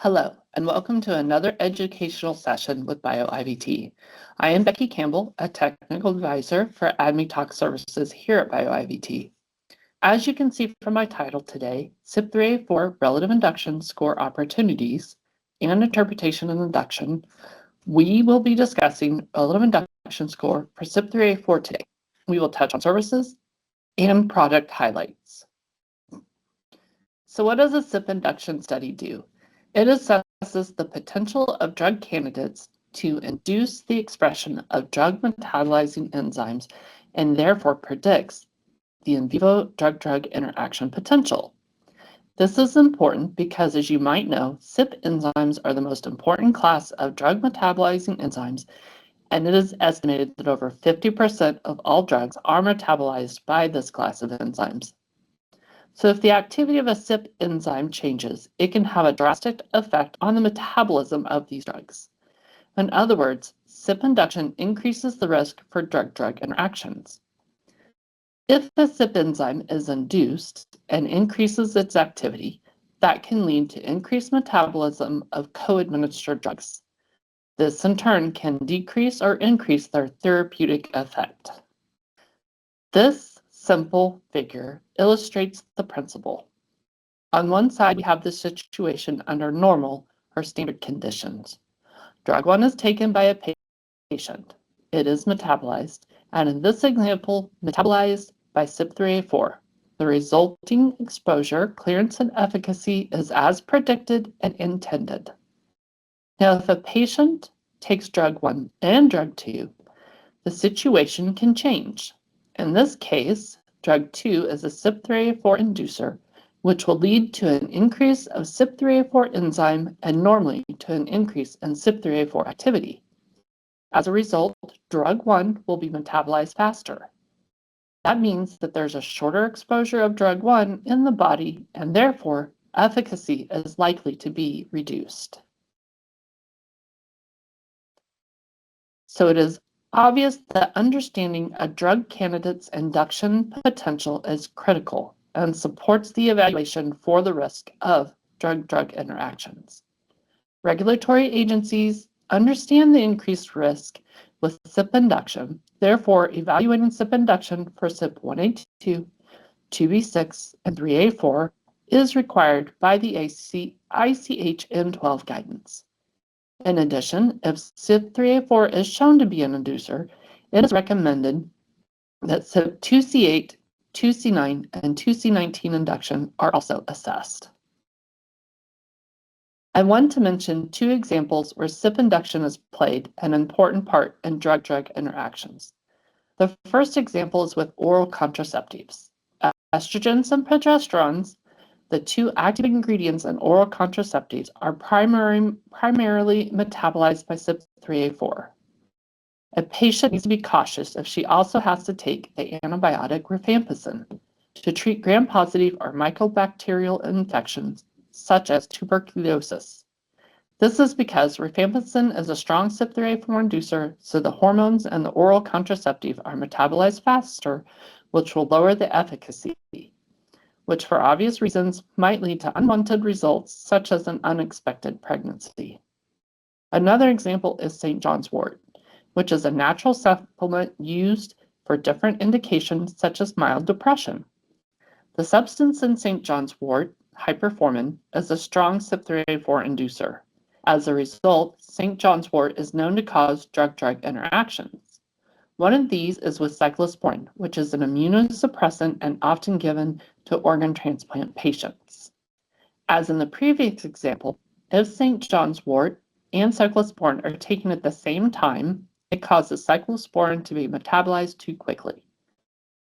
Hello, and welcome to another educational session with BioIVT. I am Becky Campbell, a technical advisor for ADME-Tox Services here at BioIVT. As you can see from my title today, CYP3A4 Relative Induction Score Opportunities and Interpretation and Induction, we will be discussing relative induction score for CYP3A4 today. We will touch on services and product highlights. So what does a CYP induction study do? It assesses the potential of drug candidates to induce the expression of drug-metabolizing enzymes and therefore predicts the in vivo drug-drug interaction potential. This is important because, as you might know, CYP enzymes are the most important class of drug-metabolizing enzymes, and it is estimated that over 50% of all drugs are metabolized by this class of enzymes. So if the activity of a CYP enzyme changes, it can have a drastic effect on the metabolism of these drugs. In other words, CYP induction increases the risk for drug-drug interactions. If the CYP enzyme is induced and increases its activity, that can lead to increased metabolism of co-administered drugs. This in turn can decrease or increase their therapeutic effect. This simple figure illustrates the principle. On one side, we have the situation under normal or standard conditions. Drug 1 is taken by a patient. It is metabolized, and in this example, metabolized by CYP3A4. The resulting exposure, clearance, and efficacy is as predicted and intended. Now, if a patient takes drug 1 and drug 2, the situation can change. In this case, drug 2 is a CYP3A4 inducer, which will lead to an increase of CYP3A4 enzyme and normally to an increase in CYP3A4 activity. As a result, drug 1 will be metabolized faster. That means that there's a shorter exposure of drug 1 in the body, and therefore efficacy is likely to be reduced. So it is obvious that understanding a drug candidate's induction potential is critical and supports the evaluation for the risk of drug-drug interactions. Regulatory agencies understand the increased risk with CYP induction, therefore evaluating CYP induction for CYP1A2, 2B6, and 3A4 is required by the ICH-N12 guidance. In addition, if CYP3A4 is shown to be an inducer, it is recommended that CYP2C8, 2C9, and 2C19 induction are also assessed. I want to mention two examples where CYP induction has played an important part in drug-drug interactions. The first example is with oral contraceptives. Estrogens and progesterones, the two active ingredients in oral contraceptives, are primarily metabolized by CYP3A4. A patient needs to be cautious if she also has to take the antibiotic rifampicin to treat gram-positive or mycobacterial infections such as tuberculosis. This is because rifampicin is a strong CYP3A4 inducer, so the hormones and the oral contraceptive are metabolized faster, which will lower the efficacy, which for obvious reasons might lead to unwanted results such as an unexpected pregnancy. Another example is St. John's wort, which is a natural supplement used for different indications such as mild depression. The substance in St. John's wort, hyperformin, is a strong CYP3A4 inducer. As a result, St. John's wort is known to cause drug-drug interactions. One of these is with cyclosporin, which is an immunosuppressant and often given to organ transplant patients. As in the previous example, if St. John's wort and cyclosporin are taken at the same time, it causes cyclosporin to be metabolized too quickly.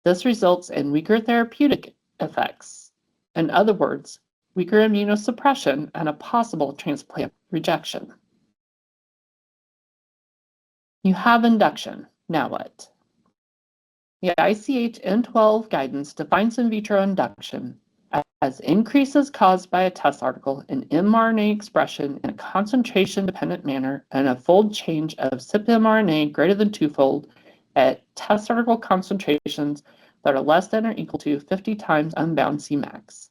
This results in weaker therapeutic effects. In other words, weaker immunosuppression and a possible transplant rejection. You have induction. Now what? The ICH-N12 guidance defines in vitro induction as increases caused by a test article in mRNA expression in a concentration-dependent manner and a fold change of CYP mRNA greater than twofold at test article concentrations that are less than or equal to 50 times unbound Cmax.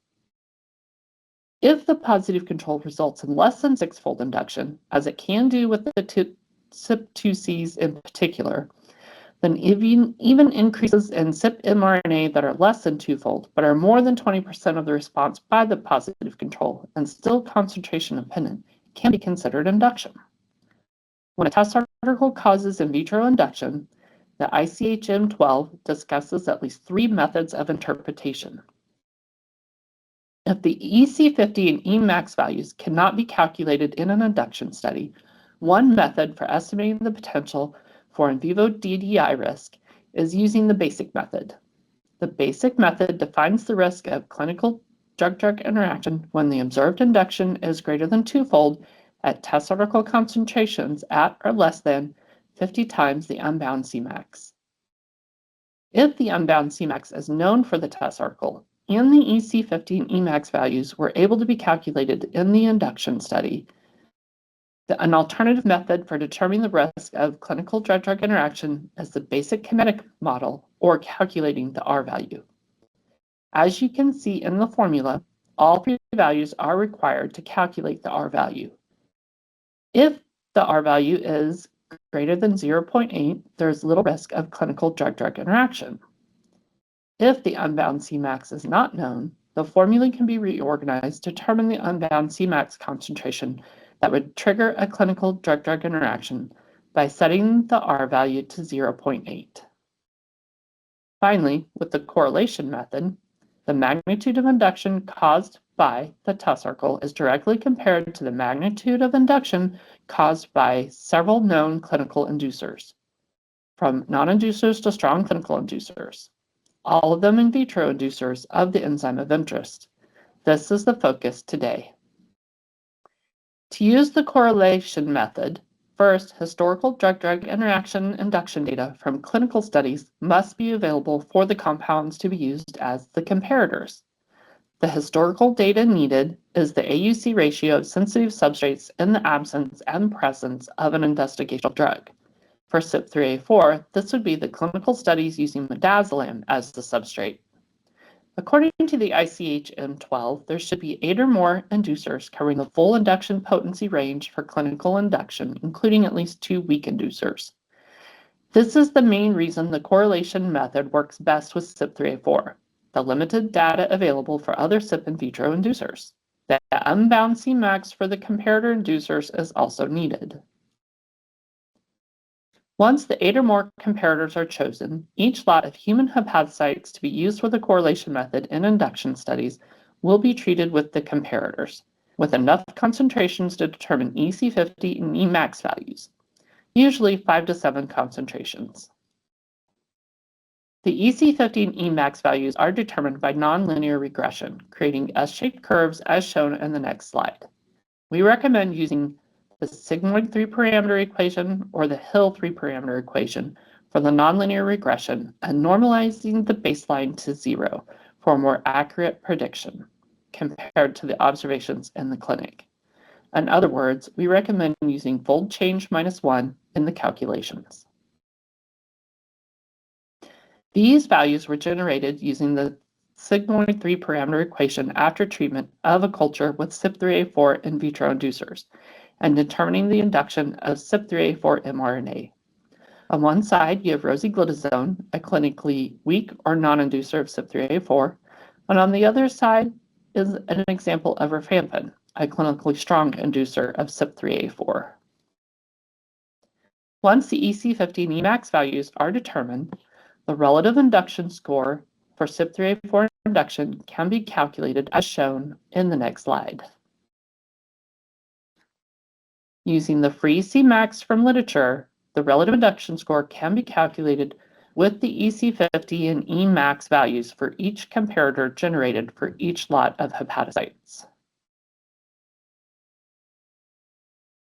If the positive control results in less than 6-fold induction, as it can do with the CYP2Cs in particular, then even increases in CYP mRNA that are less than 2-fold, but are more than 20% of the response by the positive control and still concentration dependent, can be considered induction. When a test article causes in vitro induction, the ICH-M12 discusses at least 3 methods of interpretation. If the EC50 and Emax values cannot be calculated in an induction study, one method for estimating the potential for in vivo DDI risk is using the BASIC method. The BASIC method defines the risk of clinical drug-drug interaction when the observed induction is greater than 2-fold at test article concentrations at or less than 50 times the unbound Cmax. If the unbound Cmax is known for the test article and the EC50 and Emax values were able to be calculated in the induction study, an alternative method for determining the risk of clinical drug-drug interaction is the basic kinetic model or calculating the R value. As you can see in the formula, all 3 values are required to calculate the R value. If the R value is greater than 0.8, there is little risk of clinical drug-drug interaction. If the unbound Cmax is not known, the formula can be reorganized to determine the unbound Cmax concentration that would trigger a clinical drug-drug interaction by setting the R value to 0.8. Finally, with the correlation method, the magnitude of induction caused by the test article is directly compared to the magnitude of induction caused by several known clinical inducers, from non-inducers to strong clinical inducers, all of them in vitro inducers of the enzyme of interest. This is the focus today. To use the correlation method, first, historical drug-drug interaction induction data from clinical studies must be available for the compounds to be used as the comparators. The historical data needed is the AUC ratio of sensitive substrates in the absence and presence of an investigational drug. For CYP3A4, this would be the clinical studies using midazolam as the substrate. According to the ICH-M12, there should be 8 or more inducers covering the full induction potency range for clinical induction, including at least 2 weak inducers. This is the main reason the correlation method works best with CYP3A4, the limited data available for other CYP in vitro inducers. The unbound Cmax for the comparator inducers is also needed. Once the 8 or more comparators are chosen, each lot of human hepatocytes to be used for the correlation method in induction studies will be treated with the comparators, with enough concentrations to determine EC50 and Emax values, usually 5 to 7 concentrations. The EC50 and Emax values are determined by nonlinear regression, creating S-shaped curves as shown in the next slide. We recommend using the sigmoid 3-parameter equation or the Hill 3-parameter equation for the nonlinear regression and normalizing the baseline to 0 for a more accurate prediction compared to the observations in the clinic. In other words, we recommend using fold change -1 in the calculations. These values were generated using the sigmoid 3-parameter equation after treatment of a culture with CYP3A4 in vitro inducers and determining the induction of CYP3A4 mRNA. On one side, you have rosiglitazone, a clinically weak or non-inducer of CYP3A4, and on the other side is an example of rifampin, a clinically strong inducer of CYP3A4. Once the EC50 and Emax values are determined, the relative induction score for CYP3A4 induction can be calculated as shown in the next slide. Using the free Cmax from literature, the relative induction score can be calculated with the EC50 and Emax values for each comparator generated for each lot of hepatocytes.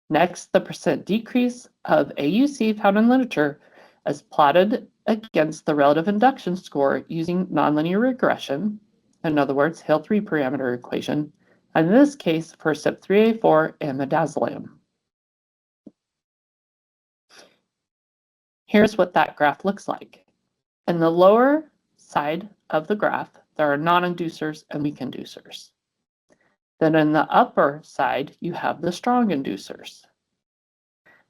Next, the percent decrease of AUC found in literature is plotted against the relative induction score using nonlinear regression, in other words, Hill 3-parameter equation, and in this case for CYP3A4 and midazolam. Here's what that graph looks like. In the lower side of the graph, there are non-inducers and weak inducers. Then in the upper side, you have the strong inducers.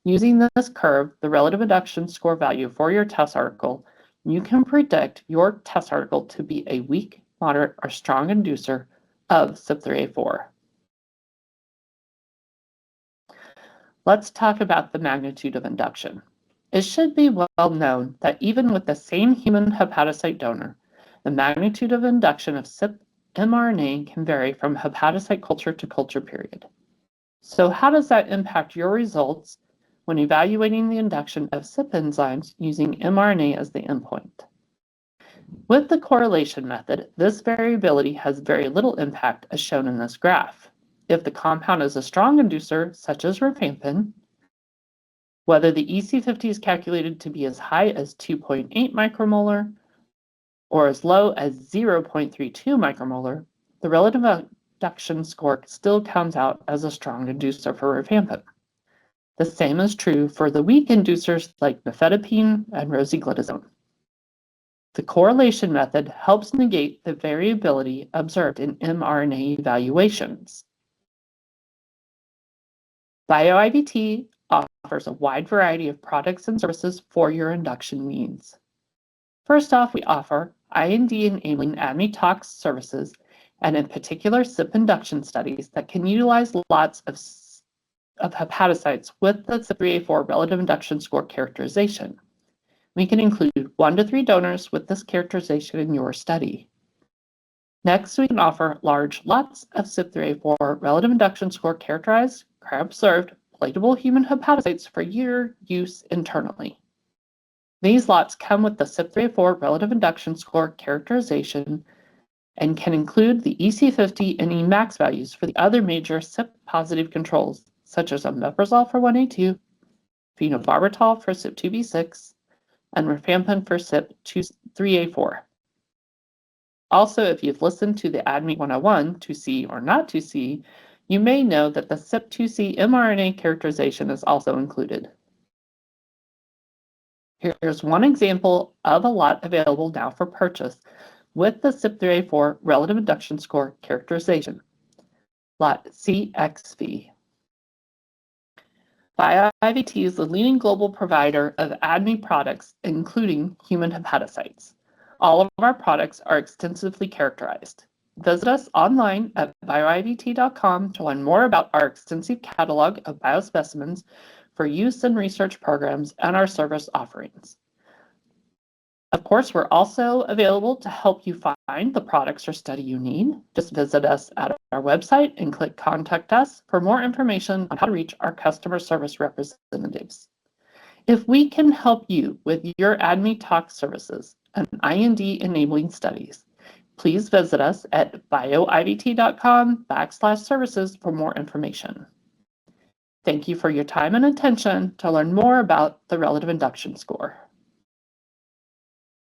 Using this curve, the relative induction score value for your test article, you can predict your test article to be a weak, moderate, or strong inducer of CYP3A4. Let's talk about the magnitude of induction. It should be well known that even with the same human hepatocyte donor, the magnitude of induction of CYP mRNA can vary from hepatocyte culture to culture period. So how does that impact your results when evaluating the induction of CYP enzymes using mRNA as the endpoint? With the correlation method, this variability has very little impact as shown in this graph. If the compound is a strong inducer, such as rifampin, whether the EC50 is calculated to be as high as 2.8 micromolar or as low as 0.32 micromolar, the relative induction score still comes out as a strong inducer for rifampin. The same is true for the weak inducers like nifedipine and rosiglitazone. The correlation method helps negate the variability observed in mRNA evaluations. BioIVT offers a wide variety of products and services for your induction needs. First off, we offer IND-enabling ADME-Tox services, and in particular CYP induction studies that can utilize lots of hepatocytes with the CYP3A4 relative induction score characterization. We can include 1 to 3 donors with this characterization in your study. Next, we can offer large lots of CYP3A4 relative induction score characterized, cryopreserved, platable human hepatocytes for your use internally. These lots come with the CYP3A4 relative induction score characterization and can include the EC50 and Emax values for the other major CYP-positive controls, such as omeprazole for 1A2, phenobarbital for CYP2B6, and rifampin for CYP3A4. Also, if you've listened to the ADME 101, 2C or not 2C, you may know that the CYP2C mRNA characterization is also included. Here's one example of a lot available now for purchase with the CYP3A4 relative induction score characterization, lot CXV. BioIVT is the leading global provider of ADME products, including human hepatocytes. All of our products are extensively characterized. Visit us online at bioivt.com to learn more about our extensive catalog of biospecimens for use in research programs and our service offerings. Of course, we're also available to help you find the products or study you need. Just visit us at our website and click Contact Us for more information on how to reach our customer service representatives. If we can help you with your ADME-Tox services and IND-enabling studies, please visit us at bioivt.com/services for more information. Thank you for your time and attention to learn more about the relative induction score.